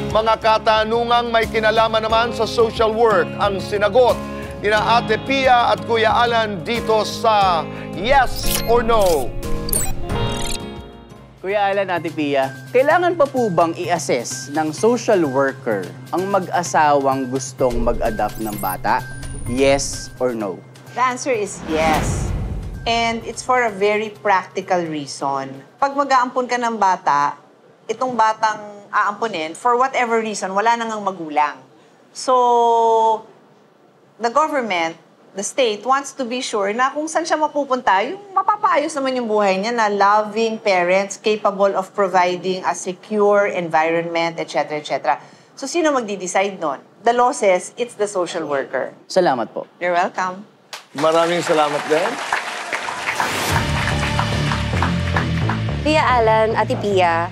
Mga katanungang may kinalaman naman sa social work ang sinagot ni na Ate Pia at Kuya Alan dito sa Yes or No. Kuya Alan, Ate Pia, kailangan pa po bang i-assess ng social worker ang mag-asawang gustong mag-adopt ng bata? Yes or no? The answer is yes. And it's for a very practical reason. Pag mag-aampon ka ng bata, itong batang aamponin, for whatever reason, wala nang magulang. So, the government, the state, wants to be sure na kung saan siya mapupunta, yung mapapaayos naman yung buhay niya na loving parents capable of providing a secure environment, etc., etc. So, sino magdi-decide nun? The law says it's the social worker. Salamat po. You're welcome. Maraming salamat din. Kuya Alan, Ate Pia,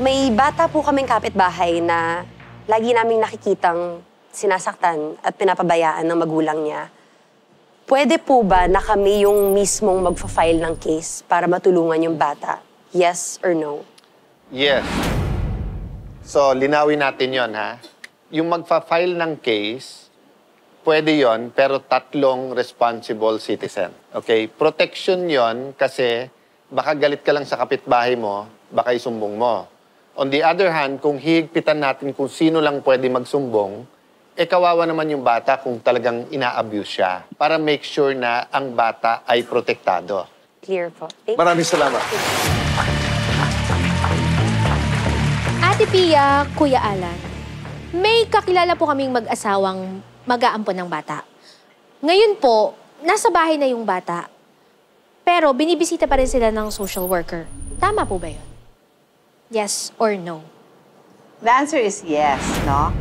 may bata po kaming kapitbahay na lagi naming nakikitang sinasaktan at pinapabayaan ng magulang niya. Pwede po ba na kami yung mismong magfa-file ng case para matulungan yung bata? Yes or no? Yes. So, linawin natin yon ha. Yung magfa-file ng case, pwede yon pero 3 responsible citizen. Okay? Protection yon kasi baka galit ka lang sa kapitbahay mo, baka isumbong mo. On the other hand, kung hihigpitan natin kung sino lang pwede magsumbong, kawawa naman yung bata kung talagang ina-abuse siya para make sure na ang bata ay protektado. Clear po. Maraming salamat. Ate Pia, Kuya Alan, may kakilala po kaming mag-asawang mag-aampon ng bata. Ngayon po, nasa bahay na yung bata, pero binibisita pa rin sila ng social worker. Tama po ba yun? Yes or no? The answer is yes, no?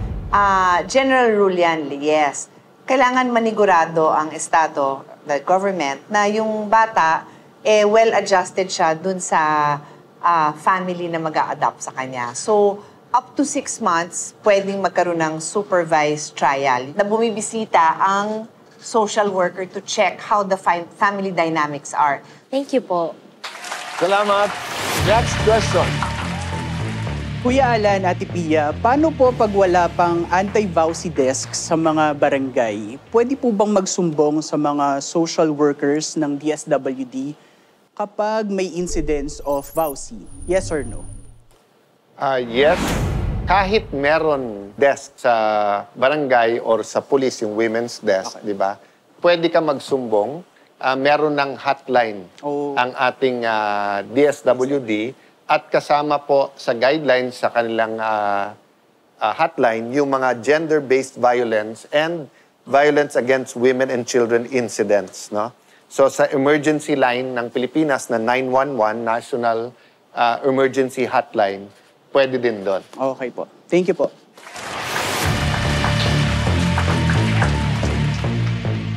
General rule yan, yes. Kailangan manigurado ang Estado, the government, na yung bata, well-adjusted siya dun sa family na mag-a-adopt sa kanya. So, up to 6 months, pwedeng magkaroon ng supervised trial na bumibisita ang social worker to check how the family dynamics are. Thank you po. Salamat. Next question. Kuya Alan, Ate Pia, paano po pag wala pang anti-VAUSI desk sa mga barangay? Pwede po bang magsumbong sa mga social workers ng DSWD kapag may incidents of VAUSI? Yes or no? Yes. Kahit meron desk sa barangay or sa police, yung women's desk, di ba? Pwede ka magsumbong. Meron ng hotline ang ating DSWD. At kasama po sa guidelines sa kanilang hotline, yung mga gender-based violence and violence against women and children incidents. No? So sa emergency line ng Pilipinas na 911, National Emergency Hotline, pwede din doon. Okay po. Thank you po.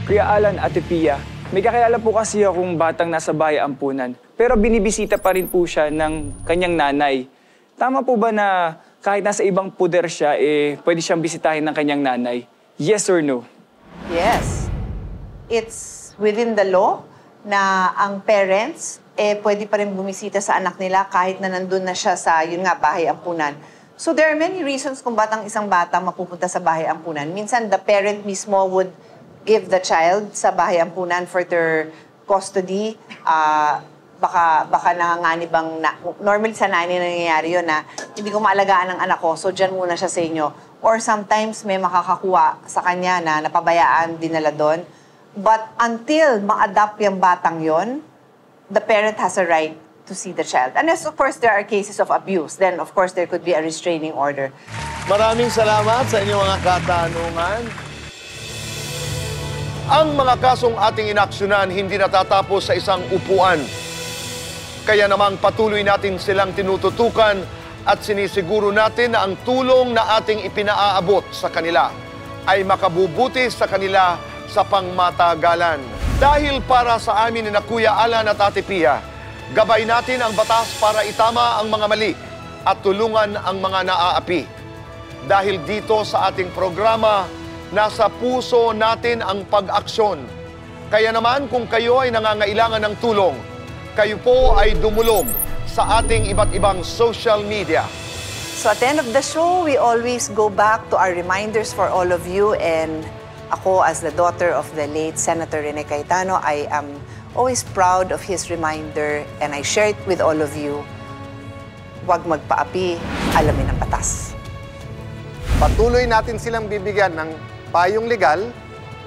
Kuya Alan, Ate Pia, may kakilala po kasi akong batang nasa bahay ampunan. Pero binibisita pa rin po siya ng kanyang nanay. Tama po ba na kahit nasa ibang puder siya, pwede siyang bisitahin ng kanyang nanay? Yes or no? Yes. It's within the law na ang parents, pwede pa rin bumisita sa anak nila kahit na nandun na siya sa, yun nga, bahay ampunan. So there are many reasons kung ba't ang isang bata mapupunta sa bahay ampunan. Minsan, the parent mismo would give the child sa bahay ampunan for their custody. Baka nanganganib ang... Normally sa nanay nangyayari yun na hindi ko maalagaan ang anak ko, so dyan muna siya sa inyo. Or sometimes may makakakuha sa kanya na napabayaan, dinala doon. But until ma-adopt yung batang yon, the parent has a right to see the child. Unless, of course, there are cases of abuse. Then, of course, there could be a restraining order. Maraming salamat sa inyong mga katanungan. Ang mga kasong ating inaksyonan hindi natatapos sa isang upuan. Kaya namang patuloy natin silang tinututukan at sinisiguro natin na ang tulong na ating ipinaaabot sa kanila ay makabubuti sa kanila sa pangmatagalan. Dahil para sa amin ni Kuya Alan at Ate Pia, gabay natin ang batas para itama ang mga mali at tulungan ang mga naaapi. Dahil dito sa ating programa, nasa puso natin ang pag-aksyon. Kaya naman kung kayo ay nangangailangan ng tulong, kayo po ay dumulog sa ating iba't ibang social media. So at the end of the show, we always go back to our reminders for all of you. And ako, as the daughter of the late Senator Rene Cayetano, I am always proud of his reminder and I share it with all of you. Huwag magpaapi, alamin ang batas. Patuloy natin silang bibigyan ng payong legal,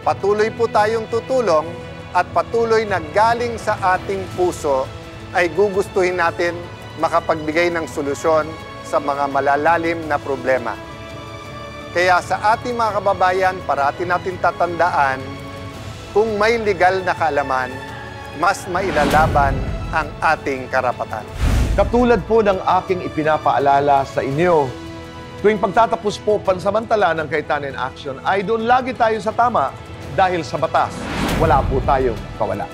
patuloy po tayong tutulong, at patuloy na galing sa ating puso ay gugustuhin natin makapagbigay ng solusyon sa mga malalalim na problema. Kaya sa ating mga kababayan, parati natin tatandaan, kung may legal na kaalaman, mas mailalaban ang ating karapatan. Katulad po ng aking ipinapaalala sa inyo, tuwing pagtatapos po pansamantala ng Cayetano in Action, ay doon lagi tayo sa tama dahil sa batas, wala po tayong kawala.